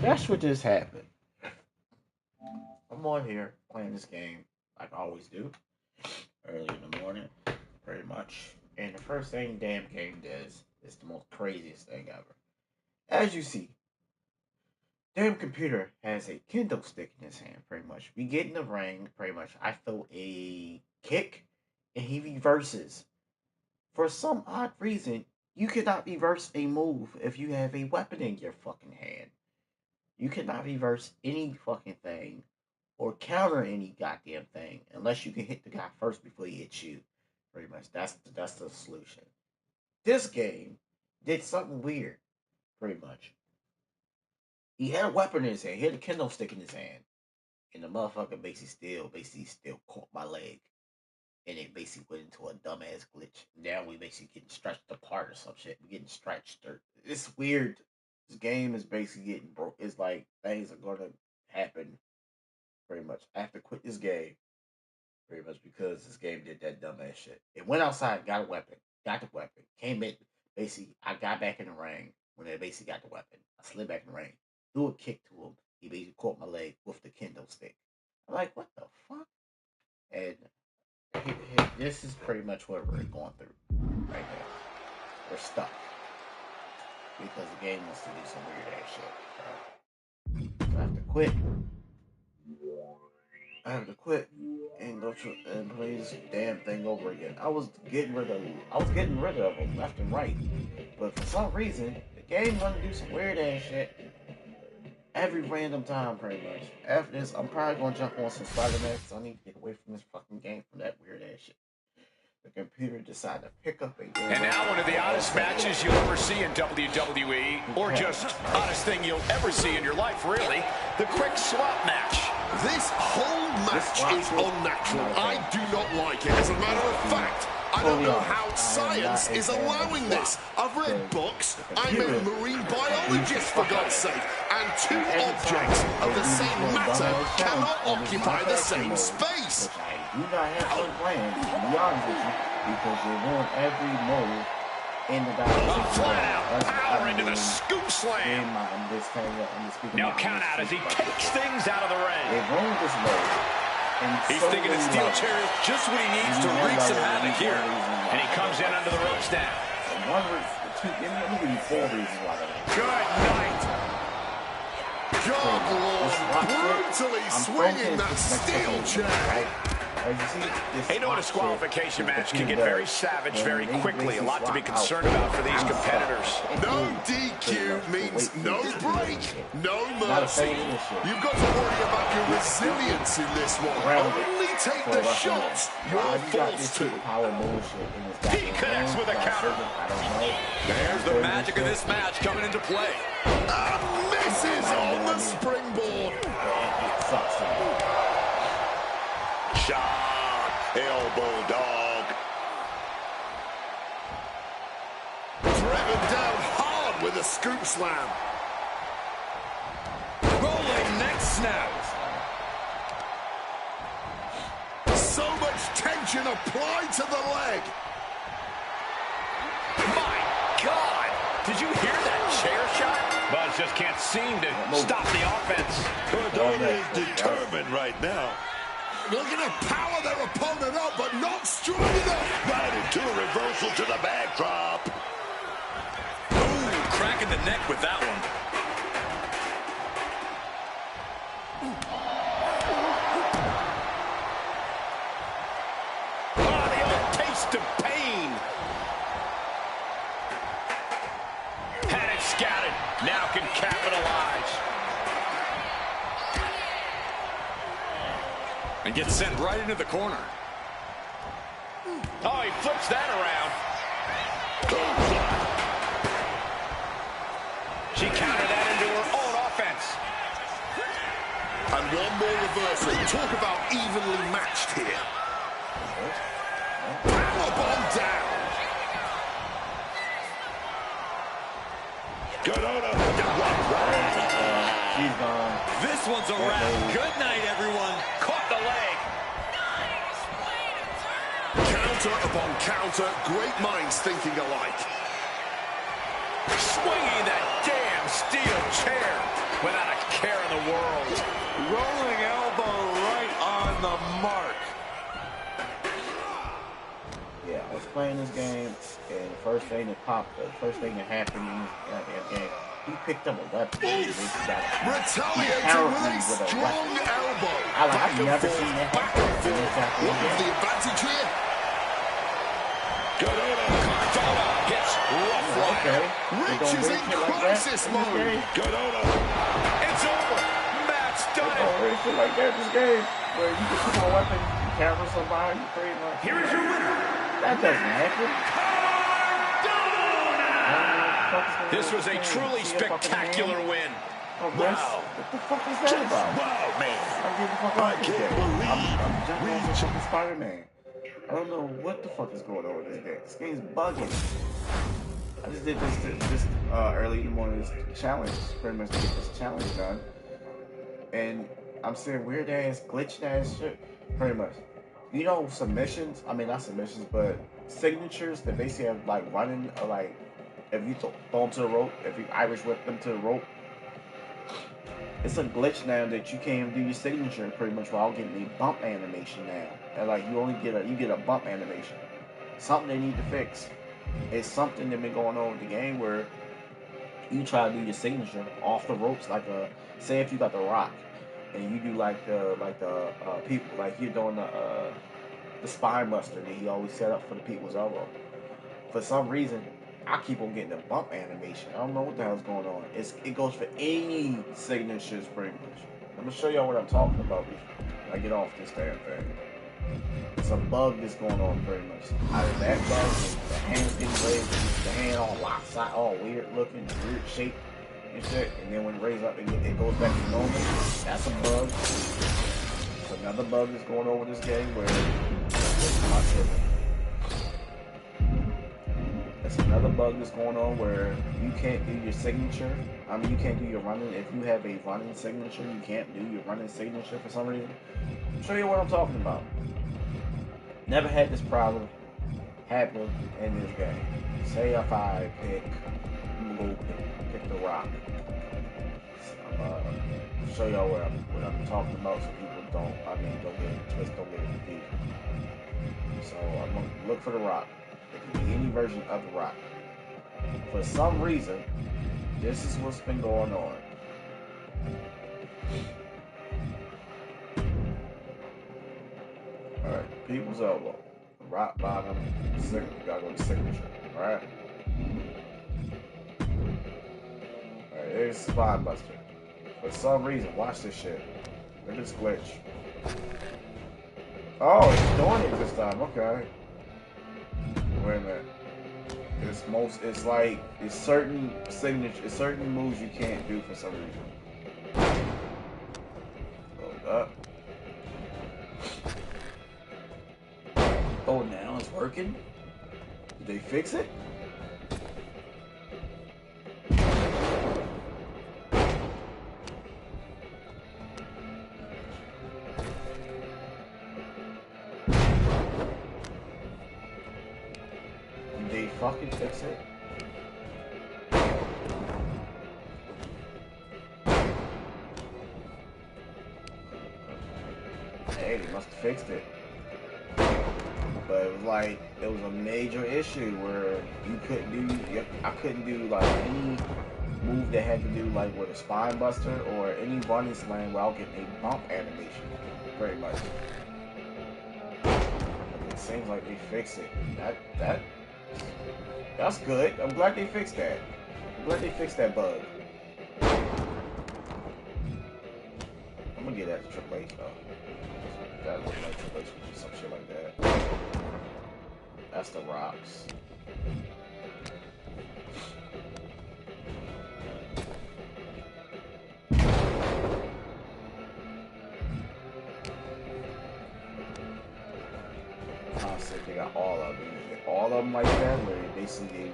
That's what just happened. I'm on here playing this game like I always do, early in the morning, pretty much. And the first thing damn game does is the most craziest thing ever. As you see, damn computer has a kendo stick in his hand, pretty much. We get in the ring, pretty much. I throw a kick, and he reverses. For some odd reason, you cannot reverse a move if you have a weapon in your fucking hand. You cannot reverse any fucking thing or counter any goddamn thing unless you can hit the guy first before he hits you. Pretty much, that's the solution. This game did something weird. Pretty much, he had a weapon in his hand. He had a kendo stick in his hand, and the motherfucker basically still caught my leg, and it basically went into a dumbass glitch. Now we basically getting stretched apart or some shit. We getting stretched. It's weird. This game is basically getting broke. It's like things are gonna happen. Pretty much, I have to quit this game. Pretty much because this game did that dumbass shit. It went outside, got a weapon, got the weapon, came in. Basically, I got back in the ring when they basically got the weapon. I slid back in the ring, threw a kick to him. He basically caught my leg with the kendo stick. I'm like, what the fuck? And this is pretty much what we're going through right now. We're stuck because the game wants to do some weird ass shit. So I have to quit. I have to quit and go to and play this damn thing over again. I was getting rid of them left and right, but for some reason the game wanted to do some weird ass shit every random time. Pretty much. After this, I'm probably gonna jump on some Spider-Man because I need to get away from this fucking game from that weird ass shit. The computer decided to pick up a game. And now one of the oddest matches you'll ever see in WWE, or just oddest thing you'll ever see in your life, really, the quick swap match. This whole match is unnatural. I do not like it. As a matter of fact, I don't know how science is allowing this. I've read books. I'm a marine biologist, for God's sake. And two objects of the same matter cannot occupy the same space. I do not have fun playing, to be honest with you, because you ruin every move in the battle. Flat out power into the scoop slam. No count out as he takes things out of the ring. They ruined this move. He's thinking the steel chair is just what he needs to wreak some havoc here. And he comes in under the ropes now. Give me 4 reasons why that is. Good night. God, Lord, brutally swinging that steel chair. Hey, no, a disqualification match can get very savage very quickly. A lot to be concerned about for these competitors. No DQ means no break, no mercy. You've got to worry about your resilience in this one. Only take the shots you're forced to. He connects with a counter. There's the magic of this match coming into play. And misses on the springboard. Shot, elbow dog. Driven down hard with a scoop slam. Rolling neck snap. So much tension applied to the leg. My God, did you hear that chair shot? Buzz just can't seem to stop the offense. Cardona is determined right now. Looking to power their opponent up, but not strong enough. Right into a reversal to the backdrop. Ooh, cracking the neck with that one. Oh, the old taste of pain. Had it scouted. Now can capitalize. And gets sent right into the corner. Oh, he flips that around. She countered that into her own offense. And one more reversal. Talk about evenly matched here. Powerbomb down. Cardona. She's gone. This one's a wrap. Good night, everyone. Caught the leg. Counter upon counter. Great minds thinking alike. Swinging that damn steel chair. without a care in the world. Rolling elbow right on the mark. Yeah, I was playing this game, and the first thing that happened in this goddamn game, he picked up a weapon. Retaliating with a strong elbow. I've never seen that happen. What is the advantage here? Cardona hits rough Okay. Rich is in crisis mode. It's over. Match done. It's shit like that in this game, where you can put a weapon, you counter somebody, pretty much. Here is your winner. That doesn't happen. This was a truly spectacular win. Oh, wow. What the fuck is that about? Wow, man. I can't believe I'm jumping on some fucking Spider-Man. I don't know what the fuck is going on with this game. This game's bugging. I just did this early in the morning challenge, pretty much to get this challenge done. And I'm seeing weird ass, glitched ass shit, pretty much. You know, submissions, I mean not submissions, but signatures that basically have like running, like if you throw them to the rope, if you Irish whip them to the rope, it's a glitch now that you can't even do your signature pretty much without getting a bump animation now. And like you only get a bump animation. Something they need to fix. It's something that been going on with the game where you try to do your signature off the ropes, like say if you got the Rock and you do like the people, like you're doing the spine buster that he always set up for the people's elbow. For some reason, I keep on getting the bump animation. I don't know what the hell's going on. It goes for any signatures pretty much. I'm gonna show y'all what I'm talking about before I get off this damn thing. It's a bug that's going on pretty much. Either that bug, the hand's getting raised, the hand all lopsided, all weird looking, weird shape and shit, and then when it raises up, it goes back to normal. That's a bug. It's another bug that's going on with this game where It's another bug that's going on where you can't do your signature. I mean, you can't do your running. If you have a running signature, you can't do your running signature for some reason. I'll show you what I'm talking about. Never had this problem happen in this game. Say if I pick the Rock. Show y'all what I'm talking about so people don't get it twisted, don't get it confused. So I'm gonna look for the Rock. It can be any version of the Rock. For some reason, this is what's been going on. Alright, people's elbow. Rock bottom, signature. Gotta go to signature. Alright? Alright, there's Spine Buster. For some reason, watch this shit. Look at this glitch. Oh, it's doing it this time, okay. Wait a minute. It's certain signature, it's certain moves you can't do for some reason. Hold up. Oh, now it's working? Did they fix it? Fucking fix it. Hey, they must have fixed it. But it was like, it was a major issue where I couldn't do like any move that had to do like with a spine buster or any running slam without getting a bump animation, pretty much. It seems like they fixed it. That's good. I'm glad they fixed that. I'm glad they fixed that bug. I'm gonna get that to Triple H though. That looks like Triple H would do some shit like that. That's the Rocks. Honestly, they got all of them. All of them like that, where they basically gave you.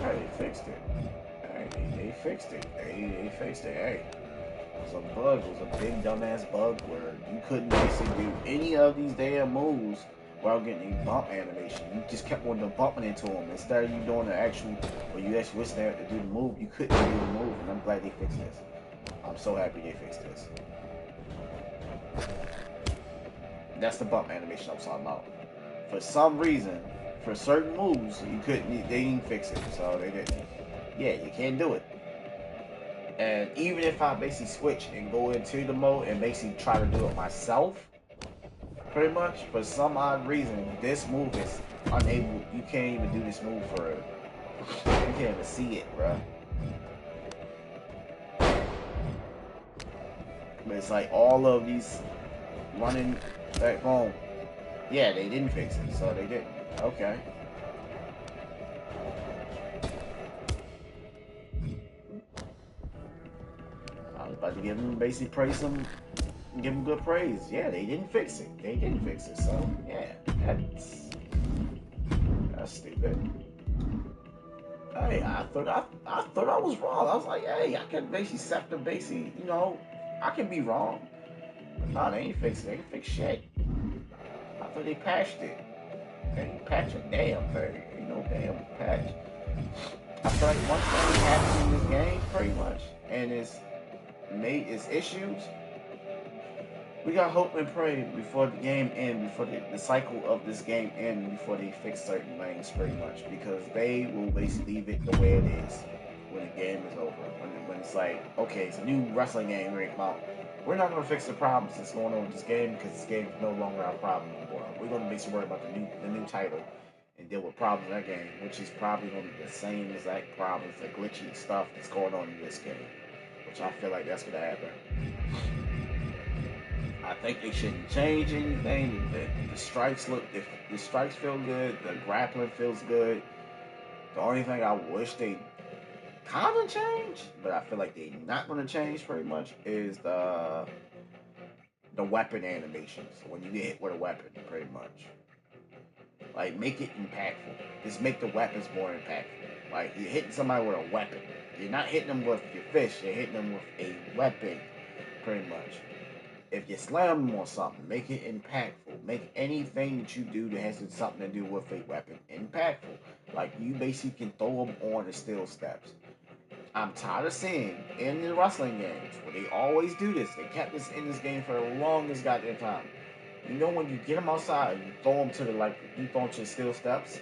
Hey, they fixed it. Hey. They fixed it. They fixed it. Hey, it was a bug. It was a big dumbass bug where you couldn't basically do any of these damn moves without getting a bump animation. You just kept on bumping into them instead of you doing the actual, where you actually was there to do the move. You couldn't do the move, and I'm glad they fixed this. I'm so happy they fixed this. That's the bump animation I was talking about. For some reason, for certain moves, you couldn't. They didn't fix it, so they didn't. Yeah, you can't do it. And even if I basically switch and go into the mode and basically try to do it myself, pretty much, for some odd reason, this move is unable. You can't even do this move for it. You can't even see it, bro. But it's like all of these running back home. Yeah, they didn't fix it, so they didn't. Okay. I was about to give them basically praise them, give them good praise. Yeah, they didn't fix it. They didn't fix it. So yeah, that's stupid. Hey, I thought I was wrong. I was like, hey, I can basically set the basically, I can be wrong. But no, they ain't fix it. They ain't fix shit. I thought they patched it. They ain't patch a damn thing. Ain't no damn patch. I feel like once something happens in this game, pretty much, and it's made its issues, we got hope and pray before the game ends, before the cycle of this game ends, before they fix certain things, pretty much, because they will basically leave it the way it is when the game is over. When it's like, okay, it's a new wrestling game ready to come out. We're not going to fix the problems that's going on with this game because this game is no longer our problem anymore. We're going to basically worry about the new title and deal with problems in that game, which is probably going to be the same exact problems, the glitchy stuff that's going on in this game, which I feel like that's going to happen. I think they shouldn't change anything. The strikes the strikes feel good. The grappling feels good. The only thing I wish they kind of change, but I feel like they're not going to change pretty much, is the weapon animations when you get hit with a weapon, pretty much. Like, make it impactful. Just make the weapons more impactful. Like, you're hitting somebody with a weapon. You're not hitting them with your fist. You're hitting them with a weapon, pretty much. If you slam them on something, make it impactful. Make anything that you do that has something to do with a weapon impactful. Like, you basically can throw them on the steel steps. I'm tired of seeing in the wrestling games where they always do this. They kept this in this game for the longest goddamn time. You know, when you get them outside, you throw them to the steel steps.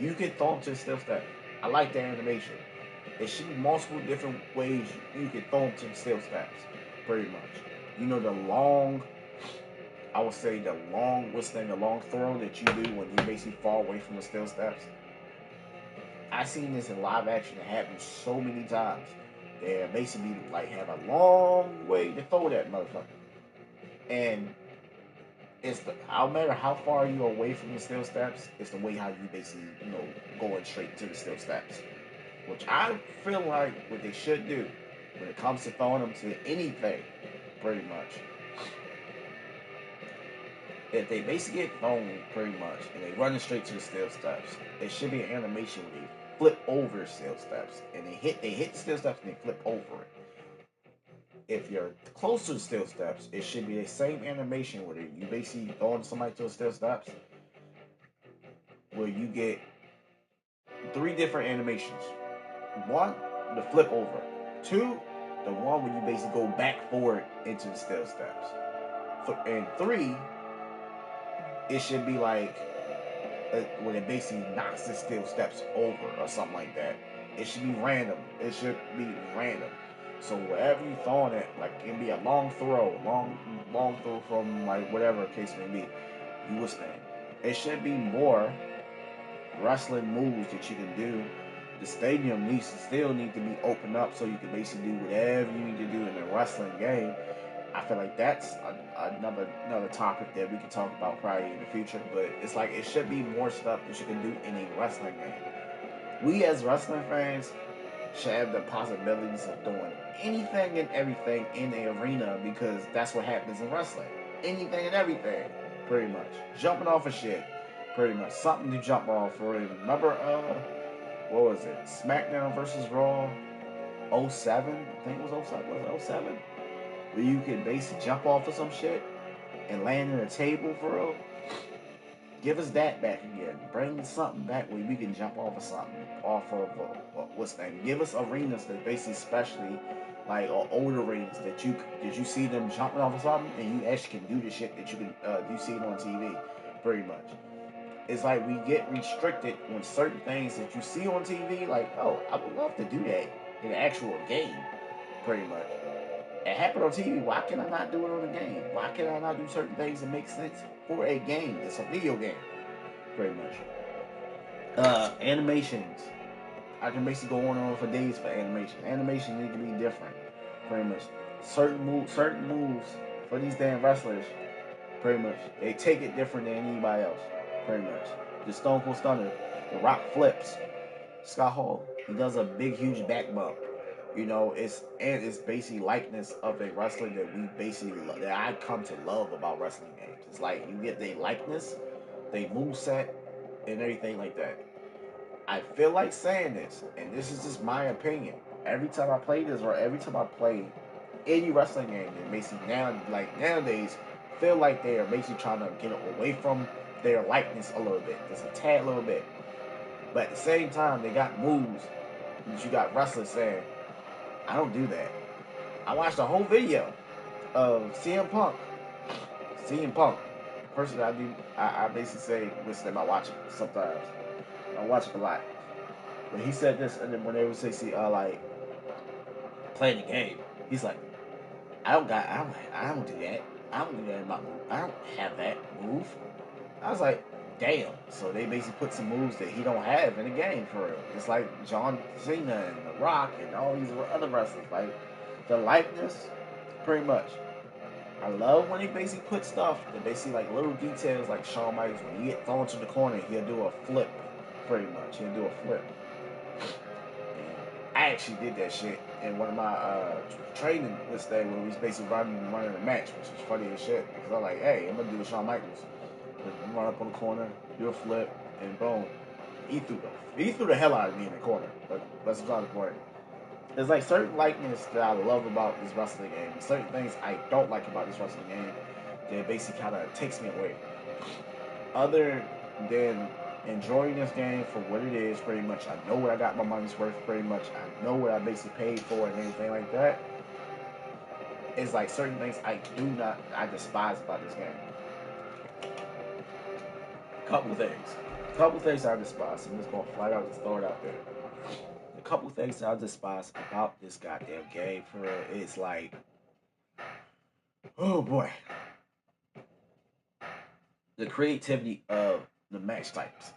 You can throw them to the steel steps. I like the animation. There should be multiple different ways you can throw them to the steel steps, pretty much. You know, the long throw that you do when you basically fall away from the steel steps. I've seen this in live action. It happens so many times. They basically like have a long way to throw that motherfucker, and no matter how far you're away from the steel steps, it's the way how you basically going straight to the steel steps, which I feel like what they should do when it comes to throwing them to anything, pretty much. If they basically get thrown pretty much and they running straight to the steel steps, it should be an animation where they flip over steel steps and they hit the steel steps and they flip over it. If you're close to the steel steps, it should be the same animation where you basically throwing somebody to the steel steps, where you get 3 different animations. 1, the flip over. 2, the one where you basically go back forward into the steel steps. And 3, it should be like when it basically knocks the steel steps over or something like that. It should be random. It should be random. So wherever you throwing it, like it can be a long throw from like whatever case may be, you will stand. It should be more wrestling moves that you can do. The stadium still need to be opened up so you can basically do whatever you need to do in a wrestling game. I feel like that's another topic that we can talk about probably in the future. But it's like it should be more stuff that you can do in a wrestling game. We as wrestling fans should have the possibilities of doing anything and everything in the arena, because that's what happens in wrestling. Anything and everything, pretty much. Jumping off of shit, pretty much. Something to jump off for. Remember, what was it? SmackDown versus Raw? '07. I think it was '07. Was it '07? Where you could basically jump off of some shit and land in a table for real. Give us that back again. Bring something back where we can jump off of something. Off of what's that? Give us arenas that basically, especially like or old arenas that you see them jumping off of something and you actually can do the shit that you see it on TV. Pretty much. It's like we get restricted on certain things that you see on TV. Like, oh, I would love to do that in an actual game. Pretty much. It happened on TV. Why can I not do it on a game? Why can I not do certain things that make sense for a game? It's a video game, pretty much. Animations. I can basically go on for days for animation. Animation need to be different, pretty much. Certain moves for these damn wrestlers, pretty much. They take it different than anybody else, pretty much. The Stone Cold Stunner, the Rock flips. Scott Hall, he does a big, huge back bump. You know, it's basically likeness of a wrestler that we basically that I come to love about wrestling games. It's like you get their likeness, they move set, and everything like that. I feel like saying this, and this is just my opinion. Every time I play this, or every time I play any wrestling game, that basically nowadays feel like they are basically trying to get away from their likeness a little bit, just a tad little bit. But at the same time, they got moves that you got wrestlers saying, I don't do that. I watched a whole video of CM Punk. CM Punk. Person I do, I basically say, listen, I watch it sometimes. I watch it a lot. But he said this, and then when they would say, like, playing the game, he's like, I don't do that. I don't do that in my move. I don't have that move. I was like, damn. So they basically put some moves that he don't have in the game for real. It's like John Cena and The Rock and all these other wrestlers. Like the likeness, pretty much. I love when he basically put stuff that basically like little details like Shawn Michaels. When you get thrown to the corner, he'll do a flip. Pretty much, he'll do a flip. I actually did that shit in one of my training this day where we was basically running a match, which is funny as shit. Because I'm like, hey, I'm gonna do a Shawn Michaels. Run up on the corner, do a flip, and boom. He threw the hell out of me in the corner. But that's beside the point. There's like certain likeness that I love about this wrestling game, and certain things I don't like about this wrestling game that basically kind of takes me away. Other than enjoying this game for what it is, pretty much, I know what I got my money's worth, pretty much. I know what I basically paid for and anything like that. It's like certain things I despise about this game. Couple things I despise. I'm just gonna flat out just throw it out there. A couple things I despise about this goddamn game for real is like, oh boy, the creativity of the match types.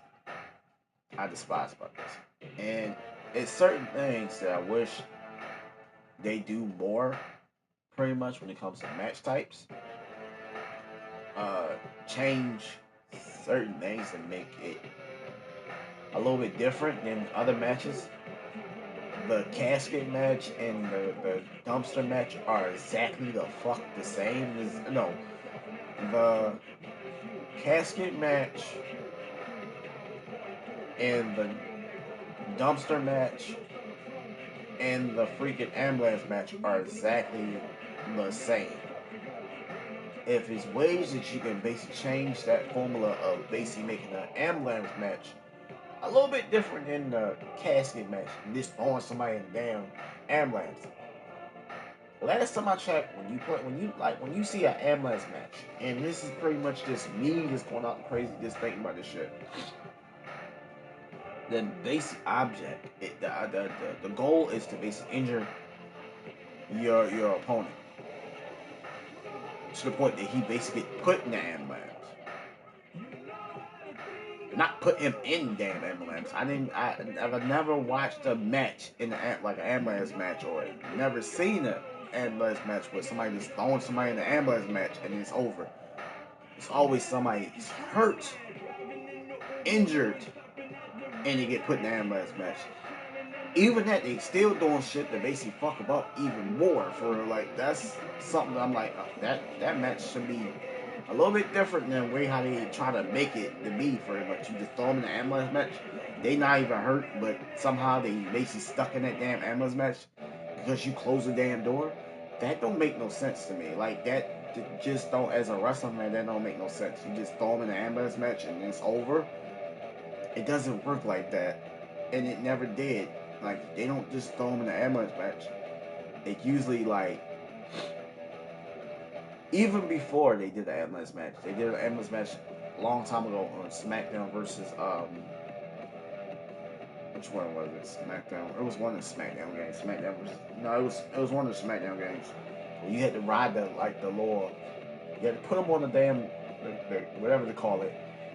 I despise about this, and it's certain things that I wish they do more. Pretty much when it comes to match types, change certain things and make it a little bit different than other matches. The casket match and the dumpster match are exactly the fuck the same. No, the casket match and the dumpster match and the freaking ambulance match are exactly the same. If there's ways that you can basically change that formula of basically making an ambulance match a little bit different than the casket match, just throwing somebody in the damn ambulance. Last time I checked, when you see an ambulance match, and this is pretty much just me just going out crazy just thinking about this shit. The basic object, the goal is to basically injure your opponent to the point that he basically get put in the ambulance. Not put him in damn ambulance. I've never watched a match in like an ambulance match, or never seen an ambulance match where somebody just throwing somebody in the ambulance match and it's over. It's always somebody hurt, injured, and they get put in the ambulance match. Even that, they still doing shit that basically fuck them up even more. For like, that's something that I'm like, that match should be a little bit different than the way how they try to make it to be. For much, you just throw them in the ambulance match, they not even hurt, but somehow they basically stuck in that damn ambulance match. because you close the damn door. That don't make no sense to me. Like, that just don't, as a wrestling man, that don't make no sense. You just throw them in an ambulance match and it's over. It doesn't work like that. And it never did. Like, they don't just throw them in an ambulance match. It usually, like, even before they did the ambulance match, they did an ambulance match a long time ago on SmackDown versus, which one was it? SmackDown. It was one of the SmackDown games. It was one of the SmackDown games. You had to ride the lower. You had to put them on the damn, whatever they call it,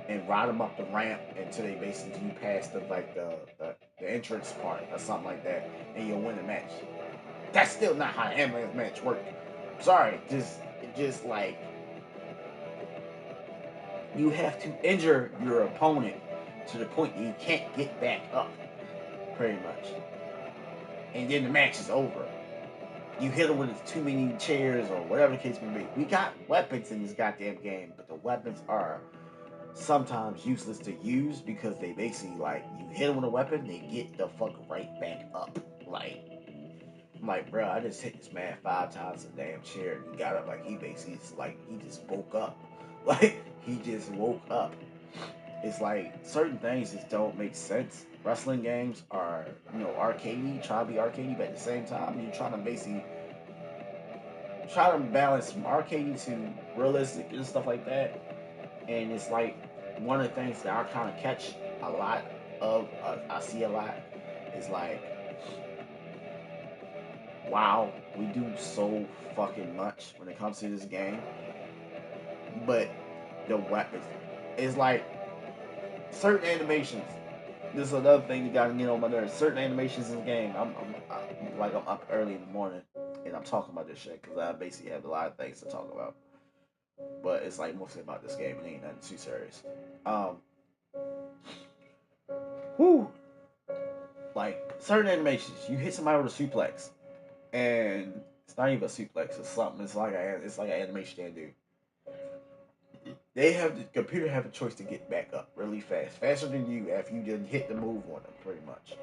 and ride them up the ramp until they basically you pass the entrance part or something like that, and you'll win the match. That's still not how an ambulance match works. Sorry, just like you have to injure your opponent to the point that you can't get back up, pretty much, and then the match is over. You hit them with too many chairs or whatever the case may be. We got weapons in this goddamn game, but the weapons are sometimes useless to use because they basically, like, you hit them with a weapon, they get the fuck right back up. Like, I'm like, bro, I just hit this man 5 times a damn chair and he got up. Like, he basically, it's like, he just woke up. Like, he just woke up. It's like, certain things just don't make sense. Wrestling games are, arcadey, try to be arcadey, but at the same time, you're trying to basically try to balance from arcadey to realistic and stuff like that. And it's like, one of the things that I kind of catch a lot of, I see a lot, is like, wow, we do so fucking much when it comes to this game. But the weapons, it's like, certain animations. This is another thing you gotta get on my nerves. Certain animations in the game, I'm up early in the morning and I'm talking about this shit because I basically have a lot of things to talk about. But it's like mostly about this game. It ain't nothing too serious. Whoo! Like, certain animations, you hit somebody with a suplex, and it's not even a suplex. It's something. It's like an animation they do. The computer have a choice to get back up really fast, faster than you after you didn't hit the move on them, pretty much.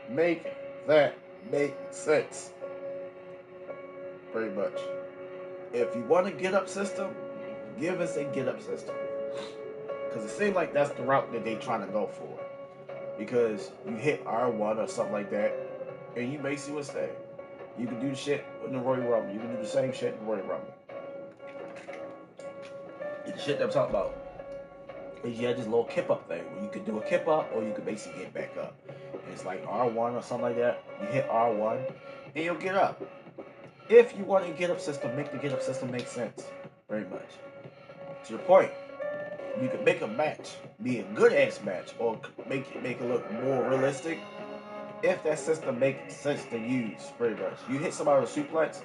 Make that make sense, pretty much. If you want a get up system, give us a get up system, because it seems like that's the route that they trying to go for. Because you hit R1 or something like that, and you basically will stay. You can do the shit in the Royal Rumble. You can do the same shit in the Royal Rumble. The shit that I'm talking about is you had this little kip up thing where you could do a kip up or you could basically get back up. And it's like R1 or something like that. You hit R1 and you'll get up. If you want a get up system, make the get up system make sense. Very much. To the point, you could make a match be a good ass match or make it look more realistic if that system makes sense to use. Pretty much. You hit somebody with a suplex,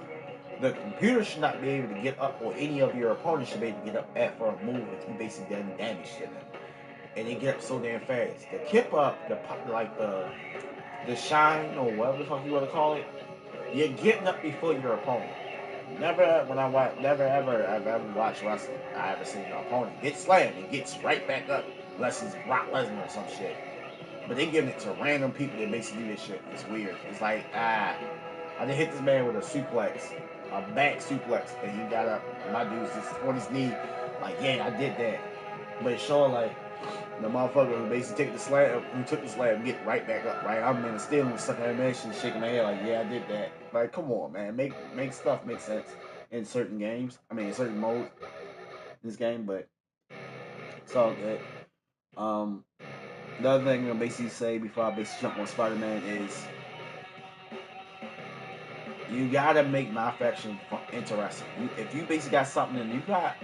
the computer should not be able to get up, or any of your opponents should be able to get up after a move if you basically done damage to them. And they get up so damn fast. The kip up, the shine, or whatever the fuck you want to call it, you're getting up before your opponent. Never ever watched wrestling, I ever seen an opponent get slammed and gets right back up, unless it's Brock Lesnar or some shit. But they giving it to random people that basically do this shit. It's weird. It's like, I just hit this man with a suplex, a back suplex, and he got up. And my dude's just on his knee, like, yeah, I did that. But it's showing like the motherfucker who basically took the slam, get right back up, right? I'm in the still sucking that man, shaking my head like, yeah, I did that. Like, come on, man, make stuff make sense in certain games. I mean, in certain modes in this game, but it's all good. The other thing I'm gonna basically say before I basically jump on Spider-Man is you gotta make MyFaction interesting. If you basically got something and you got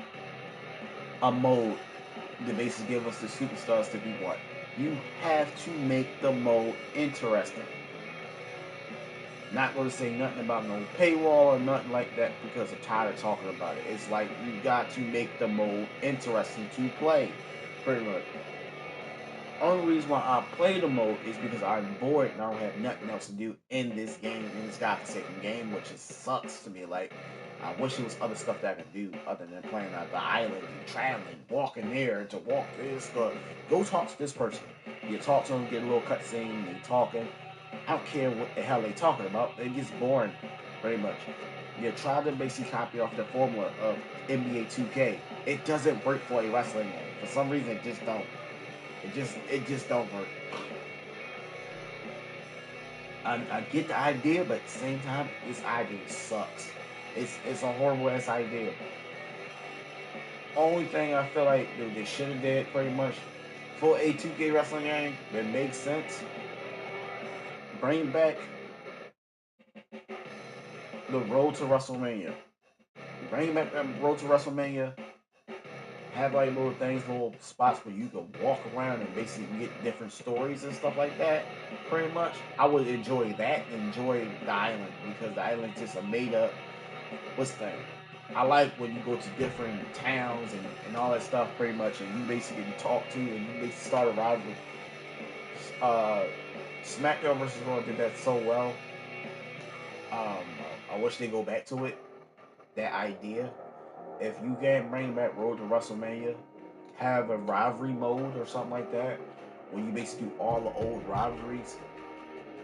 a mode to basically give us the superstars that we want, you have to make the mode interesting. Not gonna say nothing about no paywall or nothing like that because I'm tired of talking about it. It's like you got to make the mode interesting to play, pretty much. Only reason why I play the mode is because I'm bored and I don't have nothing else to do in this game, in this godforsaken game, which just sucks to me. Like, I wish there was other stuff that I could do other than playing on the island and traveling, walking there to walk this, go talk to this person. You talk to them, get a little cutscene, and you talking. I don't care what the hell they talking about. It gets boring, pretty much. You try to basically copy off the formula of NBA 2K. It doesn't work for a wrestling game. For some reason, it just don't. It just don't work. I get the idea, but at the same time, this idea sucks. It's a horrible ass idea. Only thing I feel like they should have did pretty much for a 2K wrestling game that makes sense. Bring back the Road to WrestleMania. Bring back that Road to WrestleMania. Have like little things, little spots where you can walk around and basically get different stories and stuff like that. Pretty much, I would enjoy that. Enjoy the island because the island is just a made up. What's the thing? I like when you go to different towns and all that stuff. Pretty much, and you basically talk to and you basically start a rivalry. Uh, SmackDown versus Raw did that so well. Um, I wish they go back to it. That idea. If you can bring back Road to WrestleMania, have a rivalry mode or something like that, where you basically do all the old rivalries.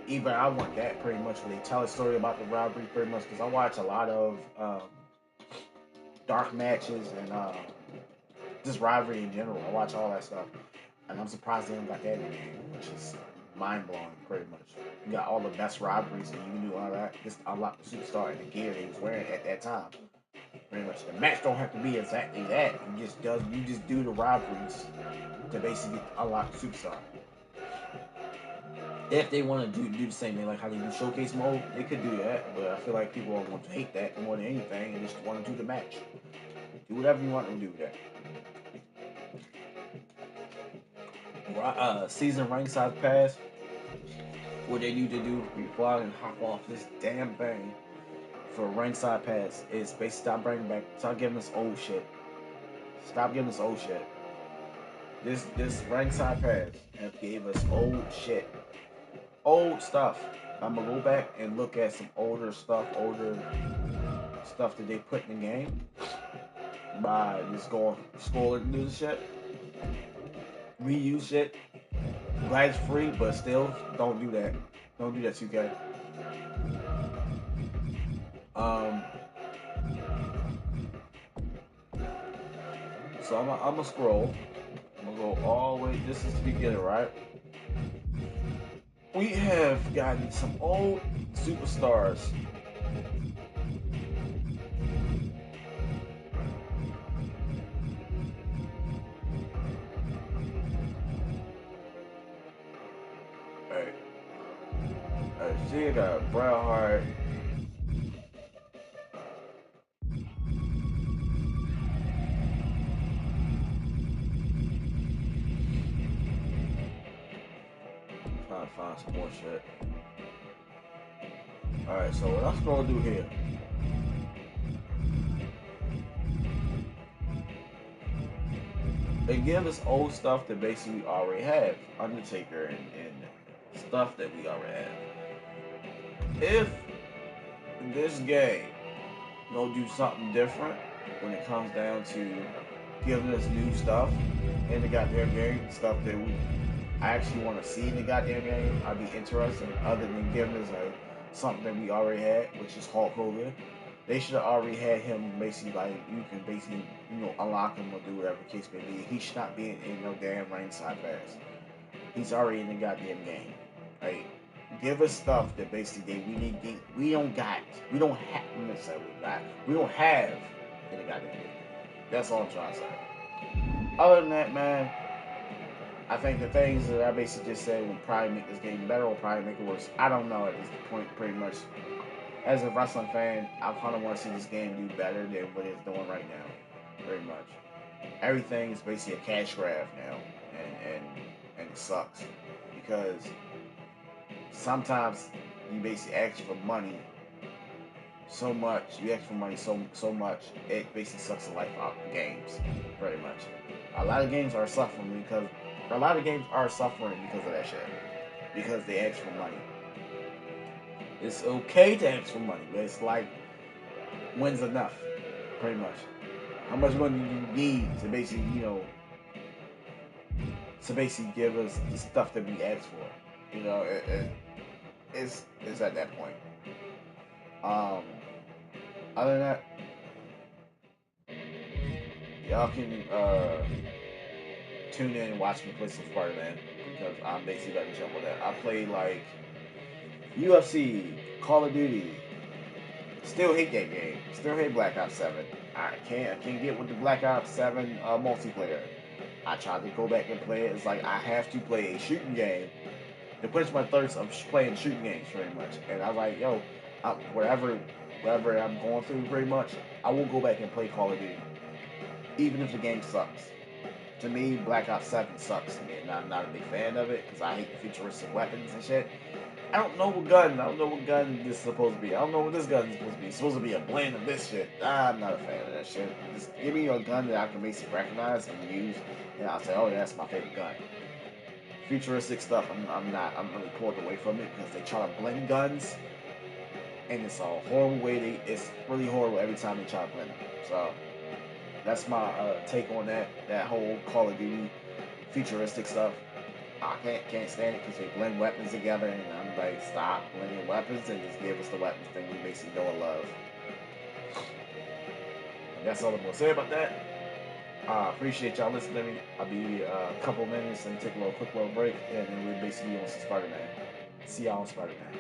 Even I want that pretty much, where they tell a story about the rivalry pretty much, because I watch a lot of dark matches and just rivalry in general. I watch all that stuff, and I'm surprised they haven't got that in the game, which is mind blowing pretty much. You got all the best rivalries, and you can do all that. Just unlock the superstar and the gear they was wearing at that time. Pretty much, the match don't have to be exactly that. You just do the rivalries to basically unlock the superstar. If they want to do the same thing like how they do showcase mode, they could do that. But I feel like people are going to hate that more than anything and just want to do the match. Do whatever you want to do with that. Season ringside pass. What they need to do before I hop off this damn thing for ringside pass is basically stop giving us old shit. Stop giving us old shit. This ringside pass have gave us old shit. Old stuff. I'm gonna go back and look at some older stuff that they put in the game by just going scrolling through the shit. Reuse shit. Glad it's free, but still, don't do that. Don't do that, 2K. So I'm gonna scroll. I'm gonna go all the way. This is the beginning, right? We have gotten some old superstars. Alright, she got Bret Hart. Trying to find some more shit. Alright, so what I'm scrolling through here. They give us old stuff that basically we already have. Undertaker and stuff that we already have. If this game gonna do something different when it comes down to giving us new stuff in the goddamn game, stuff that we actually want to see in the goddamn game, I'd be interested. Other than giving us like something that we already had, which is Hulk Hogan. They should have already had him basically like you can basically unlock him or do whatever the case may be. He should not be in no damn ringside pass. He's already in the goddamn game, right? Give us stuff that basically we don't have we don't have in the goddamn game. That's all I'm trying to say. Other than that, man, I think the things that I basically just said will probably make this game better or probably make it worse. I don't know at this point, pretty much. As a wrestling fan, I kind of want to see this game do better than what it's doing right now. Pretty much. Everything is basically a cash grab now. And it sucks. Because sometimes you basically ask for money so much. You ask for money so much, it basically sucks the life out of games. Pretty much. A lot of games are suffering because of that shit. Because they ask for money. It's okay to ask for money, but it's like, when's enough? Pretty much. How much money do you need to basically, give us the stuff that we ask for? it's at that point. Other than that, y'all can tune in and watch me play some Spider-Man because I'm basically about to jump on that. I play like UFC, Call of Duty. Still hate that game. Still hate Black Ops 7. I can't get with the Black Ops 7 multiplayer. I tried to go back and play it. It's like I have to play a shooting game to quench my thirst of playing shooting games very much. And I was like, yo, wherever I'm going through pretty much, I will go back and play Call of Duty. Even if the game sucks. To me, Black Ops 7 sucks. And I'm not a big fan of it because I hate the futuristic weapons and shit. I don't know what gun this is supposed to be. I don't know what this gun is supposed to be. It's supposed to be a blend of this shit. I'm not a fan of that shit. Just give me a gun that I can basically recognize and use, and I'll say, oh yeah, that's my favorite gun. Futuristic stuff, I'm really pulled away from it because they try to blend guns, and it's a horrible way. It's really horrible every time they try to blend them. So that's my take on that whole Call of Duty futuristic stuff. I can't stand it because they blend weapons together, and I'm like, stop blending weapons and just give us the weapons thing we basically know and love. And that's all I'm gonna say about that. Appreciate y'all listening to me. I'll be a couple minutes and take a quick little break, and then we'll basically on some Spider-Man. See y'all on Spider-Man.